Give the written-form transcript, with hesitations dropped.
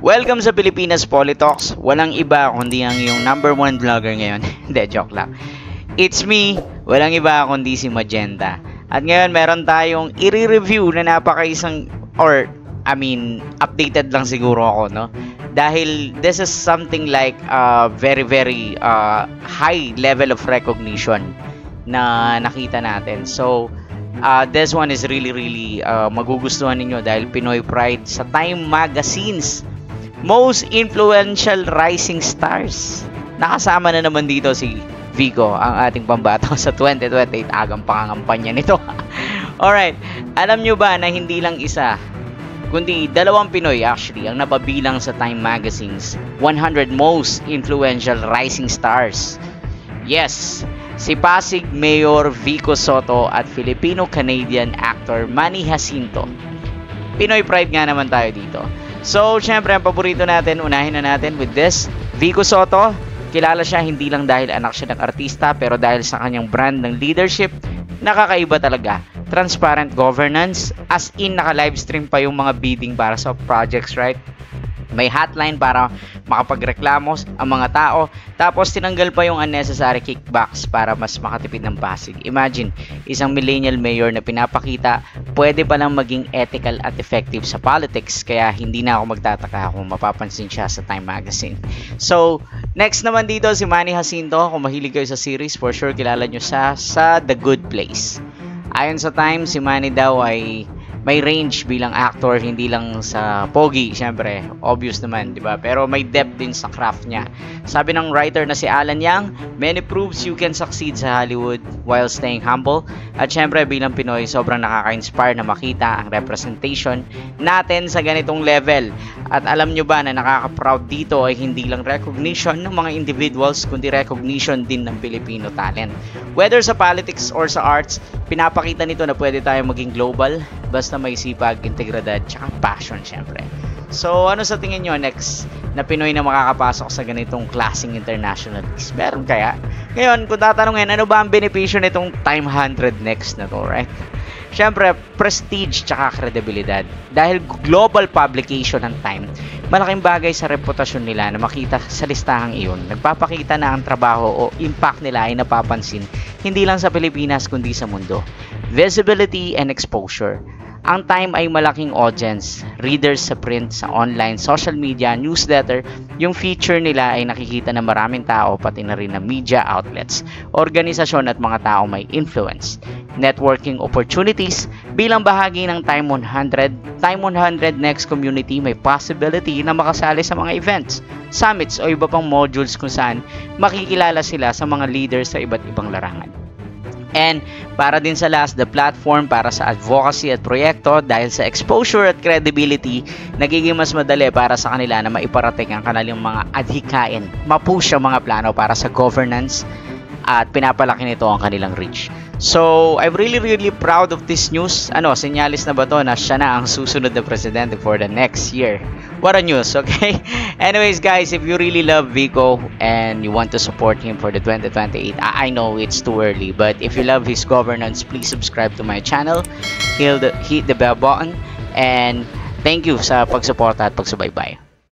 Welcome sa Pilipinas Politalks. Walang iba kundi ang yung #1 vlogger ngayon. Hindi, joke lang. It's me, walang iba kundi si Magenta. At ngayon meron tayong i-review na updated lang siguro ako, no? Dahil this is something like very high level of recognition na nakita natin. So, this one is really magugustuhan ninyo dahil Pinoy Pride sa Time Magazine's Most Influential Rising Stars. Nakasama na naman dito si Vico, ang ating pambato sa 2028 agang pangangampanya nito. Alright, alam nyo ba na hindi lang isa, kundi dalawang Pinoy actually ang napabilang sa Time Magazine's 100 Most Influential Rising Stars. Yes, si Pasig Mayor Vico Sotto at Filipino-Canadian actor Manny Jacinto. Pinoy Pride nga naman tayo dito. So, syempre, ang paborito natin, unahin na natin with this. Vico Sotto, kilala siya hindi lang dahil anak siya ng artista, pero dahil sa kanyang brand ng leadership, nakakaiba talaga. Transparent governance, as in naka-livestream pa yung mga bidding para sa projects, right? May hotline para makapagreklamo ang mga tao. Tapos tinanggal pa yung unnecessary kickbacks para mas makatipid ng Pasig. Imagine, isang millennial mayor na pinapakita pwede palang maging ethical at effective sa politics. Kaya hindi na ako magtataka kung mapapansin siya sa Time Magazine. So, next naman dito si Manny Jacinto. Kung mahilig kayo sa series, for sure kilala nyo siya sa The Good Place. Ayon sa Time, si Manny daw ay may range bilang actor, hindi lang sa pogi, syempre, obvious naman, di ba? Pero may depth din sa craft niya. Sabi ng writer na si Alan Yang, many proves you can succeed sa Hollywood while staying humble. At syempre, bilang Pinoy, sobrang nakaka-inspire na makita ang representation natin sa ganitong level. At alam nyo ba na nakaka-proud dito ay hindi lang recognition ng mga individuals, kundi recognition din ng Filipino talent. Whether sa politics or sa arts, pinapakita nito na pwede tayo maging global, basta may sipag, integridad, tsaka passion syempre. So, ano sa tingin nyo next na Pinoy na makakapasok sa ganitong klaseng international list? Meron kaya? Ngayon, kung tatanungin, ano ba ang benepisyo nitong Time 100 next na to, right? Syempre, prestige tsaka kredibilidad. Dahil global publication ng Time, malaking bagay sa reputasyon nila na makita sa listahang iyon. Nagpapakita na ang trabaho o impact nila ay napapansin hindi lang sa Pilipinas kundi sa mundo. Visibility and exposure. Ang Time ay malaking audience, readers sa print, sa online, social media, newsletter. Yung feature nila ay nakikita ng maraming tao, pati na rin ng media outlets, organisasyon at mga tao may influence. Networking opportunities, bilang bahagi ng Time 100, Time 100 Next Community may possibility na makasali sa mga events, summits o iba pang modules kung saan makikilala sila sa mga leaders sa iba't ibang larangan. And para din sa last, the platform para sa advocacy at proyekto dahil sa exposure at credibility, nagiging mas madali para sa kanila na maiparating ang kanilang mga adhikain, mapush ang mga plano para sa governance at pinapalaki nito ang kanilang reach. So, I'm really proud of this news. Senyalis na ba to na siya na ang susunod na presidente for the next year? What a news, okay? Anyways, guys, if you really love Vico and you want to support him for the 2028, I know it's too early, but if you love his governance, please subscribe to my channel, hit the bell button, and thank you sa pagsuporta at pagsubaybay.